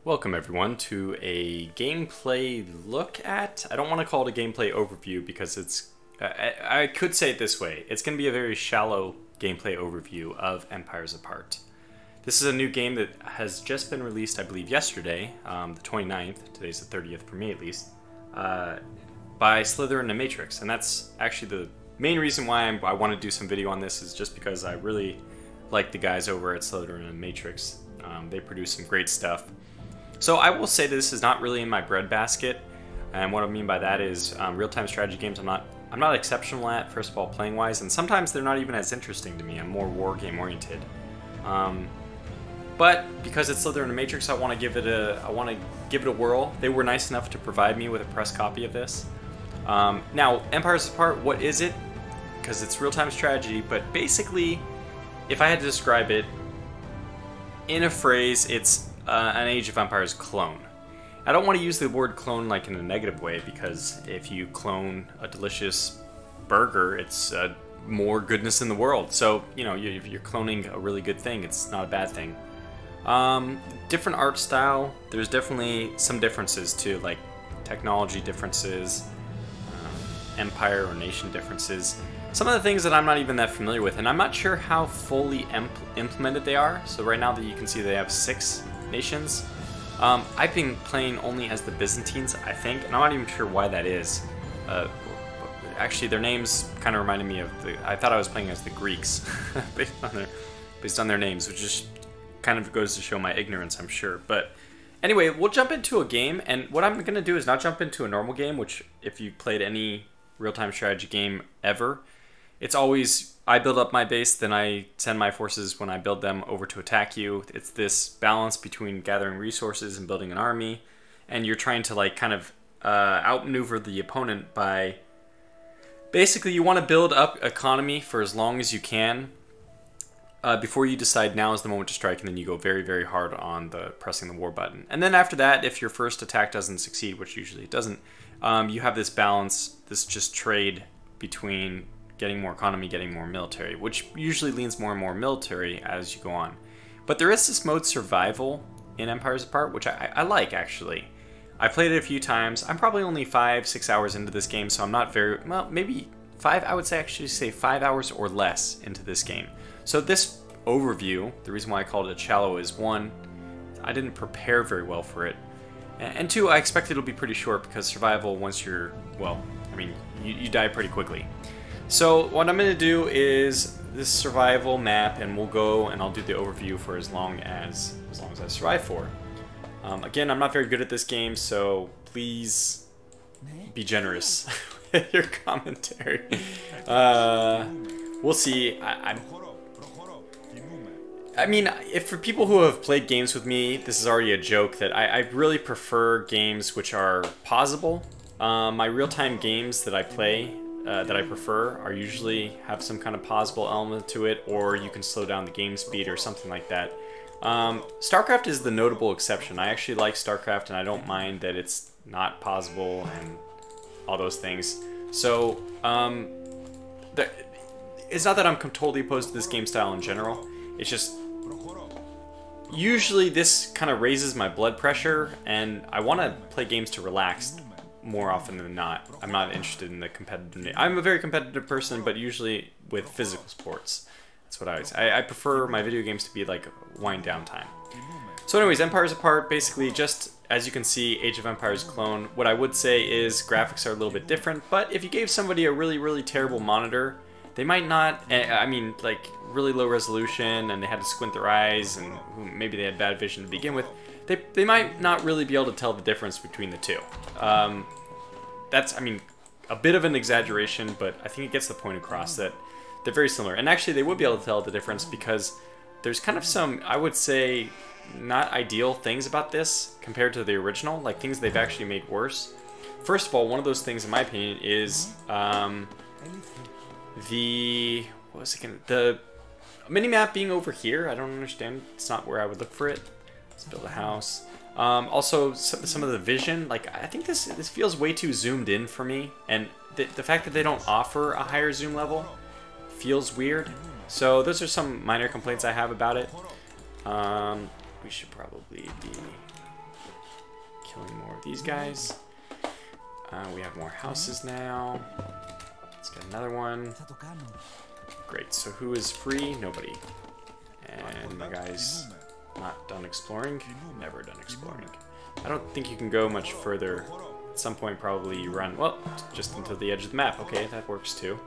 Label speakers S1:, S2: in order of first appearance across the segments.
S1: Welcome everyone to a gameplay look at, I don't want to call it a gameplay overview because it's, I could say it this way, it's going to be a very shallow gameplay overview of Empires Apart. This is a new game that has just been released, I believe yesterday, the 29th, today's the 30th for me at least, by Slitherine and Matrix, and that's actually the main reason why I want to do some video on this is just because I really like the guys over at Slitherine and Matrix. They produce some great stuff. So I will say this is not really in my breadbasket, and what I mean by that is real-time strategy games I'm not exceptional at, first of all, playing-wise, and sometimes they're not even as interesting to me. I'm more war game oriented. But because it's Slitherine and Matrix, I want to give it a whirl. They were nice enough to provide me with a press copy of this. Now, Empires Apart, what is it? Because it's real-time strategy, but basically, if I had to describe it in a phrase, it's an Age of Empires clone. I don't want to use the word clone like in a negative way, because if you clone a delicious burger, it's more goodness in the world. So, you know, if you're cloning a really good thing, it's not a bad thing. Different art style, there's definitely some differences too, like technology differences, empire or nation differences. Some of the things that I'm not even that familiar with, and I'm not sure how fully implemented they are. So right now that you can see they have 6 nations. I've been playing only as the Byzantines, I think, and I'm not even sure why that is. Actually, their names kind of reminded me of I thought I was playing as the Greeks, based on their names, which just kind of goes to show my ignorance, I'm sure. But anyway, we'll jump into a game, and what I'm going to do is not jump into a normal game, which if you played any real-time strategy game ever, it's always, I build up my base, then I send my forces when I build them over to attack you. It's this balance between gathering resources and building an army, and you're trying to like kind of outmaneuver the opponent by, basically you want to build up economy for as long as you can before you decide now is the moment to strike, and then you go very, very hard on pressing the war button. And then after that, if your first attack doesn't succeed, which usually it doesn't, you have this balance, this just trade between getting more economy, getting more military, which usually leans more and more military as you go on. But there is this mode survival in Empires Apart, which I like, actually. I played it a few times. I'm probably only 5-6 hours into this game, so I'm not very, well, maybe 5, I would actually say 5 hours or less into this game. So this overview, the reason why I called it shallow is 1, I didn't prepare very well for it, and 2, I expect it'll be pretty short because survival, once you're, well, I mean, you die pretty quickly. So what I'm going to do is this survival map, and we'll go and I'll do the overview for as long as I survive for. Again, I'm not very good at this game, so please be generous with your commentary. We'll see. I mean, if for people who have played games with me, this is already a joke that I really prefer games which are pausable. My real-time games that I play, that I prefer, are usually have some kind of pausable element to it, or you can slow down the game speed or something like that. StarCraft is the notable exception. I actually like StarCraft, and I don't mind that it's not pausable and all those things. So, it's not that I'm totally opposed to this game style in general. It's just, usually this kind of raises my blood pressure, and I want to play games to relax more often than not. I'm not interested in the competitive. I'm a very competitive person, but usually with physical sports. That's what I prefer my video games to be like wind down time. So anyways, Empires Apart, basically just, as you can see, Age of Empires clone. What I would say is graphics are a little bit different, but if you gave somebody a really, really terrible monitor, they might not, I mean, like really low resolution, and they had to squint their eyes, and maybe they had bad vision to begin with, they might not really be able to tell the difference between the two. That's, I mean, a bit of an exaggeration, but I think it gets the point across that they're very similar. And actually, they would be able to tell the difference because there's kind of some, I would say, not ideal things about this compared to the original, like things they've actually made worse. First of all, one of those things, in my opinion, is the minimap being over here. I don't understand. It's not where I would look for it. Let's build a house. Also, some of the vision, like, I think this feels way too zoomed in for me, and the fact that they don't offer a higher zoom level feels weird. So those are some minor complaints I have about it. We should probably be killing more of these guys. We have more houses now. Let's get another one. Great, so who is free? Nobody. And the guy's not done exploring? Never done exploring. I don't think you can go much further. At some point probably you run, well, just until the edge of the map. Okay, that works too.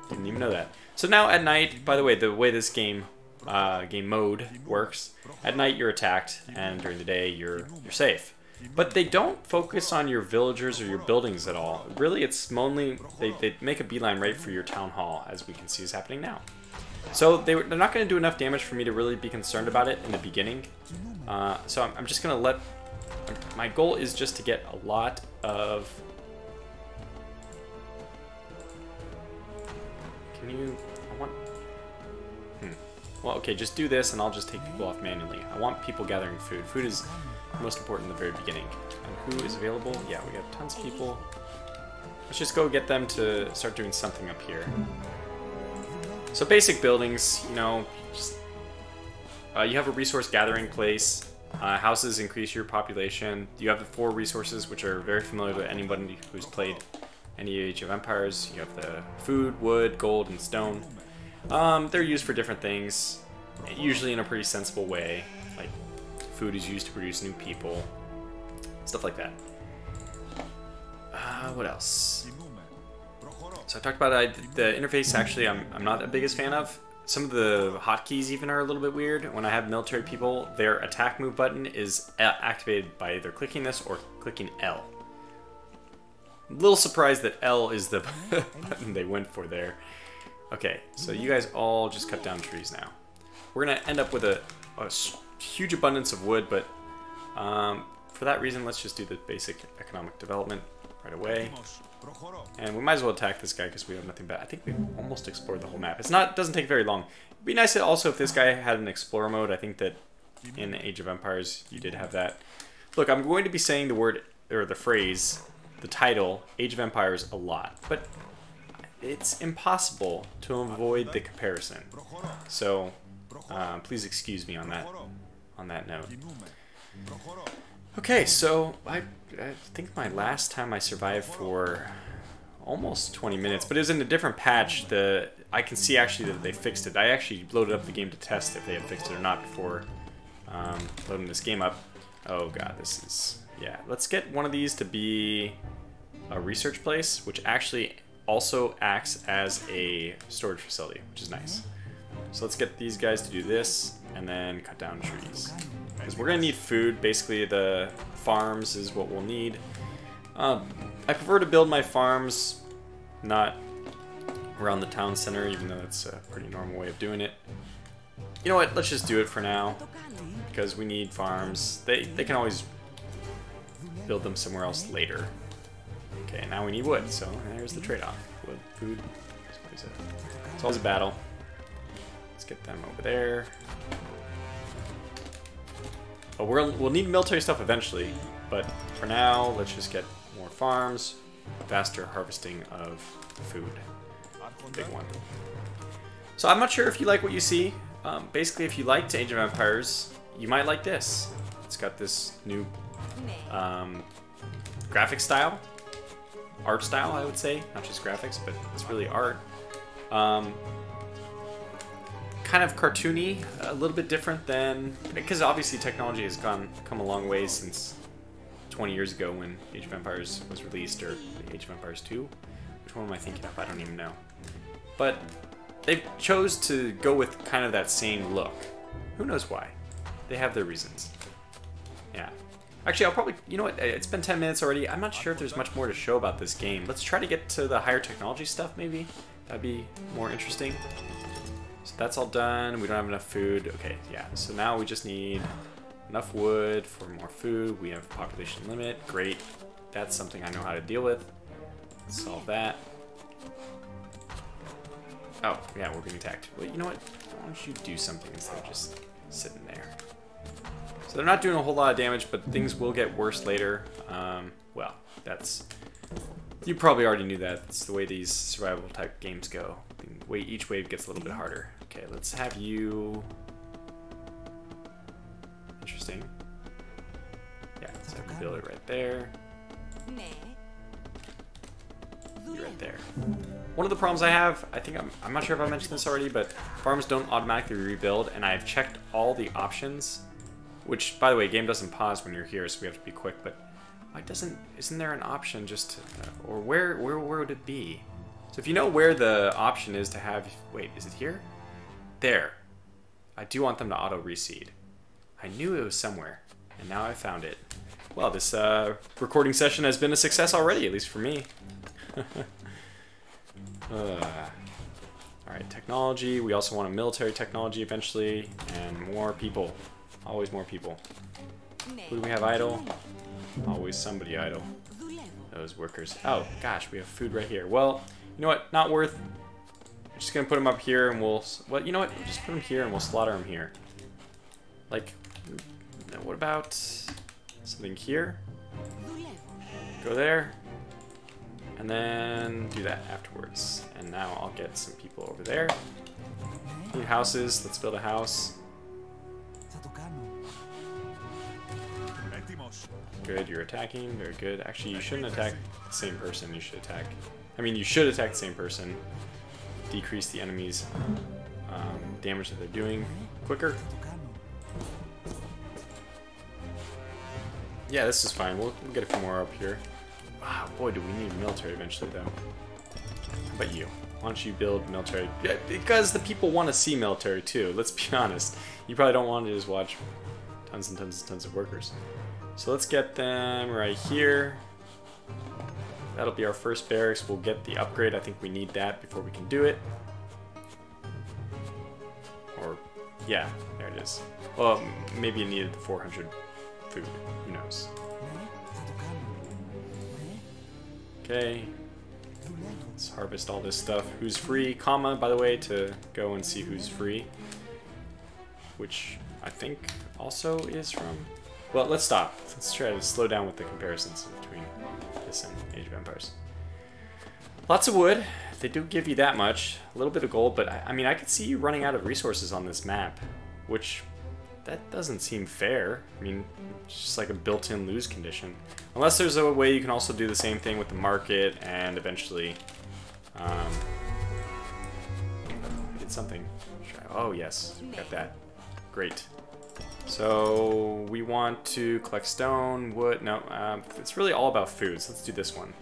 S1: Didn't even know that. So now at night, by the way this game mode works, at night you're attacked, and during the day you're safe. But they don't focus on your villagers or your buildings at all. Really, it's mainly, they make a beeline right for your town hall, as we can see is happening now. So they're not going to do enough damage for me to really be concerned about it in the beginning. So I'm just going to let, my goal is just to get a lot of, can you, I want, well, okay, just do this and I'll just take people off manually. I want people gathering food. Food is most important in the very beginning. And who is available? Yeah, we have tons of people. Let's just go get them to start doing something up here. So basic buildings, you know, just, you have a resource gathering place. Houses increase your population. You have the 4 resources, which are very familiar to anybody who's played any Age of Empires. You have the food, wood, gold, and stone. They're used for different things, usually in a pretty sensible way. Like, food is used to produce new people, stuff like that. What else? So I talked about the interface. Actually, I'm not the biggest fan of. Some of the hotkeys even are a little bit weird. When I have military people, their attack move button is activated by either clicking this or clicking L. A little surprised that L is the button they went for there. Okay, so you guys all just cut down trees now. We're gonna end up with a huge abundance of wood, but for that reason, let's just do the basic economic development right away. And we might as well attack this guy because we have nothing bad. I think we've almost explored the whole map. It doesn't take very long. It'd be nice also if this guy had an explorer mode. I think that in Age of Empires you did have that. Look, I'm going to be saying the word, or the phrase, the title, Age of Empires a lot, but it's impossible to avoid the comparison. So please excuse me on that note. Okay, so I think my last time I survived for almost 20 minutes, but it was in a different patch. I can see actually that they fixed it. I actually loaded up the game to test if they had fixed it or not before loading this game up. Oh god, this is, yeah. Let's get one of these to be a research place, which actually also acts as a storage facility, which is nice. So let's get these guys to do this, and then cut down trees. Because we're going to need food. Basically, the farms is what we'll need. I prefer to build my farms not around the town center, even though it's a pretty normal way of doing it. You know what? Let's just do it for now, because we need farms. They can always build them somewhere else later. Okay, now we need wood, so there's the trade-off. Wood, food, it's always a battle. Let's get them over there. Oh, we'll need military stuff eventually, but for now, let's just get more farms, faster harvesting of food. Big one. So I'm not sure if you like what you see. Basically, if you liked Age of Empires, you might like this. It's got this new graphic style. Art style, I would say. Not just graphics, but it's really art. Kind of cartoony, a little bit different than, because obviously technology has come a long way since 20 years ago when Age of Empires was released, or Age of Empires 2. Which one am I thinking of? I don't even know. But they chose to go with kind of that same look. Who knows why? They have their reasons. Yeah. Actually, I'll probably, you know what, it's been 10 minutes already. I'm not sure if there's much more to show about this game. Let's try to get to the higher technology stuff, maybe. That'd be more interesting. So that's all done. We don't have enough food. Okay, yeah. So now we just need enough wood for more food. We have a population limit. Great. That's something I know how to deal with. Let's solve that. Oh, yeah, we're being attacked. Well, you know what? Why don't you do something instead of just sitting there? So they're not doing a whole lot of damage, but things will get worse later. Well, that's... You probably already knew that. It's the way these survival type games go. Each wave gets a little bit harder. Okay, let's have you... Interesting. Yeah, so Build it right there. You right there. One of the problems I have, I think I'm not sure if I mentioned this already, but farms don't automatically rebuild, and I've checked all the options, which, by the way, game doesn't pause when you're here, so we have to be quick, but why isn't there an option just to, or where would it be? So if you know where the option is to have, wait, is it here? There. I do want them to auto reseed. I knew it was somewhere, and now I found it. Well, this recording session has been a success already, at least for me. Alright, technology. We also want a military technology eventually, and more people. Always more people. Who do we have idle? Always somebody idle. Those workers. Oh, gosh, we have food right here. Well, you know what? Not worth. I'm just gonna put them up here, and we'll. Well, you know what? Just put them here, and we'll slaughter them here. Like, what about something here? Go there. And then do that afterwards. And now I'll get some people over there. Need houses. Let's build a house. Good, you're attacking. Very good. Actually, you shouldn't attack the same person. You should attack. I mean, you should attack the same person. Decrease the enemy's damage that they're doing quicker. Yeah, this is fine. We'll get a few more up here. Wow, boy, do we need military eventually, though. How about you? Why don't you build military? Yeah, because the people want to see military, too. Let's be honest. You probably don't want to just watch tons and tons and tons of workers. So let's get them right here. That'll be our first barracks. We'll get the upgrade. I think we need that before we can do it. Or, yeah, there it is. Well, maybe it needed the 400 food. Who knows? Okay, let's harvest all this stuff. Who's free? Comma, by the way, to go and see who's free. Which I think also is from... Well, let's stop. Let's try to slow down with the comparisons between this and Age of Empires. Lots of wood. They do give you that much. A little bit of gold, but I mean, I could see you running out of resources on this map. Which, that doesn't seem fair. I mean, it's just like a built-in lose condition. Unless there's a way you can also do the same thing with the market and eventually... I did something. Oh, yes. Got that. Great. So, we want to collect stone, wood... No, it's really all about food, so let's do this one.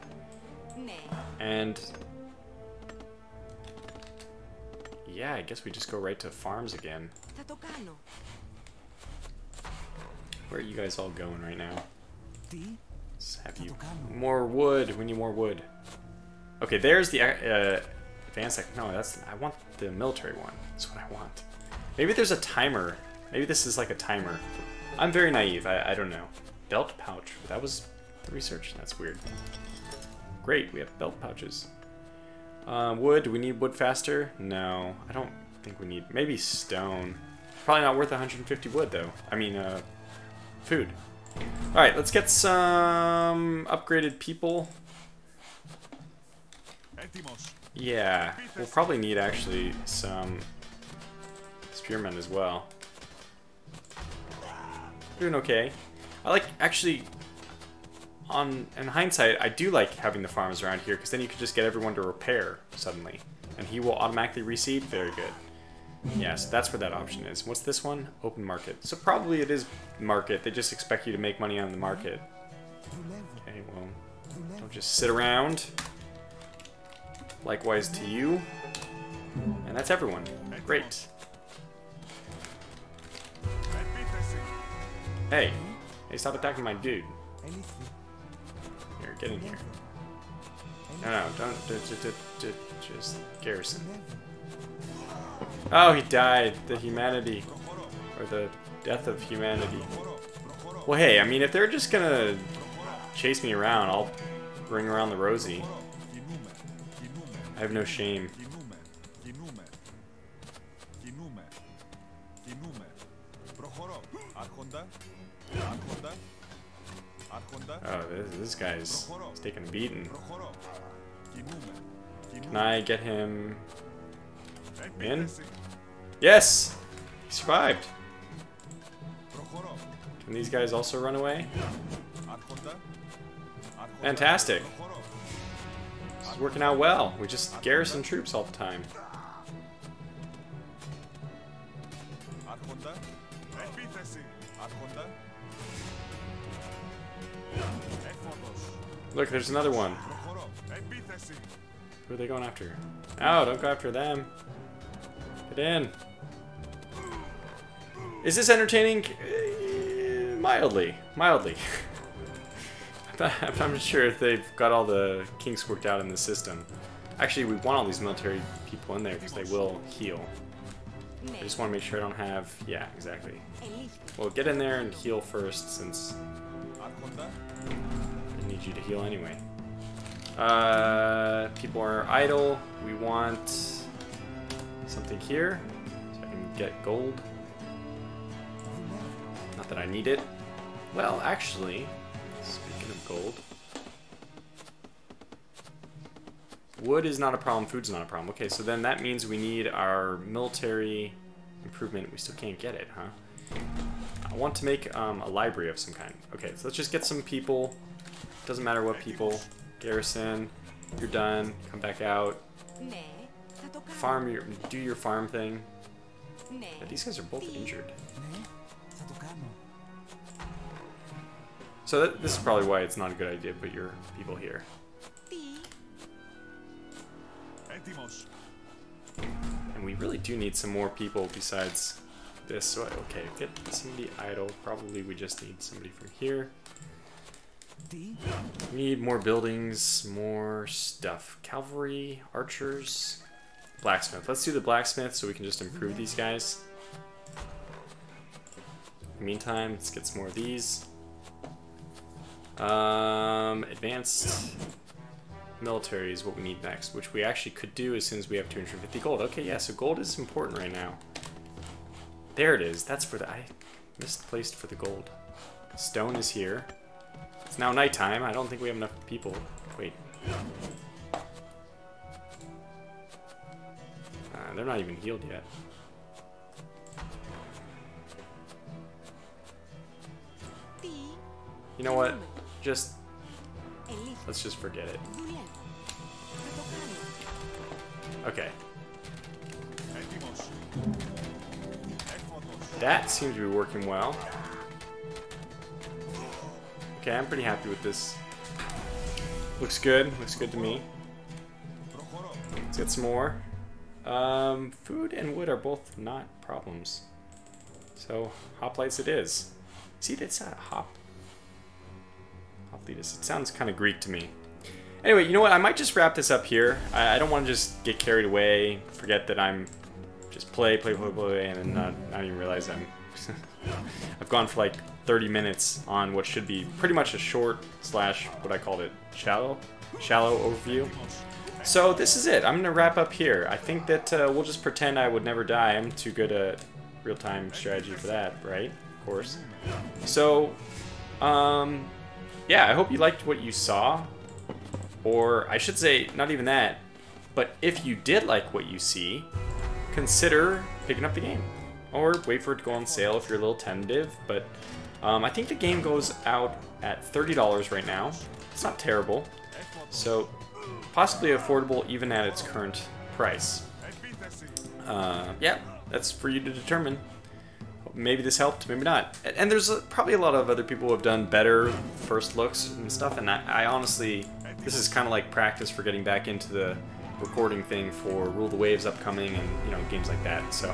S1: And... yeah, I guess we just go right to farms again. Where are you guys all going right now? Let's have you... More wood. We need more wood. Okay, there's the advanced... No, that's... I want the military one. That's what I want. Maybe there's a timer. Maybe this is like a timer. I'm very naive. I don't know. Belt pouch. That was the research. That's weird. Great, we have belt pouches. Wood. Do we need wood faster? No. I don't think we need... Maybe stone. Probably not worth 150 wood, though. I mean, food. Alright, let's get some upgraded people. Yeah, we'll probably need actually some spearmen as well. Doing okay. I like, actually, in hindsight, I do like having the farms around here because then you can just get everyone to repair suddenly. And he will automatically reseed. Very good. Yeah, so that's where that option is. What's this one? Open market. So probably it is market. They just expect you to make money on the market. Okay, well, don't just sit around. Likewise to you. And that's everyone. Great. Hey. Hey, stop attacking my dude. Here, get in here. No, don't just garrison. Oh, he died. The humanity. Or the death of humanity. Well, hey, I mean, if they're just gonna chase me around, I'll bring around the Rosie. I have no shame. Oh, this guy's taking a beating. Can I get him in? Yes! He survived. Can these guys also run away? Fantastic. This is working out well. We just garrison troops all the time. Look, there's another one. Who are they going after? Oh, don't go after them. Get in. Is this entertaining? Mildly. Mildly. I'm not sure if they've got all the kinks worked out in the system. Actually, we want all these military people in there because they will heal. I just want to make sure I don't have... Yeah, exactly. Well, get in there and heal first, since I need you to heal anyway. People are idle. We want something here, so I can get gold. Not that I need it. Well, actually, speaking of gold, wood is not a problem, food's not a problem. Okay, so then that means we need our military improvement. We still can't get it, huh? I want to make a library of some kind. Okay, so let's just get some people. Doesn't matter what people. Garrison, you're done. Come back out. Farm your, do your farm thing. Yeah, these guys are both injured. So this is probably why it's not a good idea to put your people here. And we really do need some more people besides this. So, okay, get somebody idle. Probably we just need somebody from here. We need more buildings, more stuff. Cavalry, archers, blacksmith. Let's do the blacksmith so we can just improve these guys. In the meantime, let's get some more of these. Advanced military is what we need next, which we actually could do as soon as we have 250 gold. Okay, yeah, so gold is important right now. There it is. That's where I misplaced for the gold. Stone is here. It's now nighttime. I don't think we have enough people. Wait. They're not even healed yet. You know what? Let's just forget it. Okay. That seems to be working well. Okay, I'm pretty happy with this. Looks good. Looks good to me. Let's get some more. Food and wood are both not problems. So, hoplites it is. See, that's a hop. Hoplitas. It sounds kind of Greek to me. Anyway, you know what? I might just wrap this up here. I don't want to just get carried away, forget that I'm just play, and then not even realize I'm... I've gone for like 30 minutes on what should be pretty much a short slash, what I called it, shallow overview. So this is it. I'm going to wrap up here. I think that we'll just pretend I would never die. I'm too good at real-time strategy for that, right? Of course. So, yeah, I hope you liked what you saw. Or, I should say, not even that. But if you did like what you see, consider picking up the game. Or wait for it to go on sale if you're a little tentative. But I think the game goes out at $30 right now. It's not terrible. So, possibly affordable even at its current price. Yeah, that's for you to determine. Maybe this helped, maybe not. And there's probably a lot of other people who have done better first looks and stuff, and I honestly, this is kind of like practice for getting back into the recording thing for Rule the Waves upcoming and, you know, games like that. So,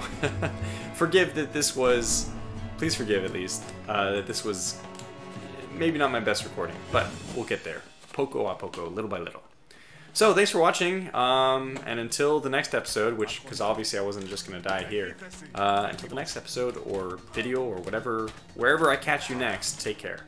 S1: forgive that this was, please forgive at least, that this was maybe not my best recording, but we'll get there. Poco a poco, little by little. So, thanks for watching, and until the next episode, which, because obviously I wasn't just going to die here, until the next episode, or video, or whatever, wherever I catch you next, take care.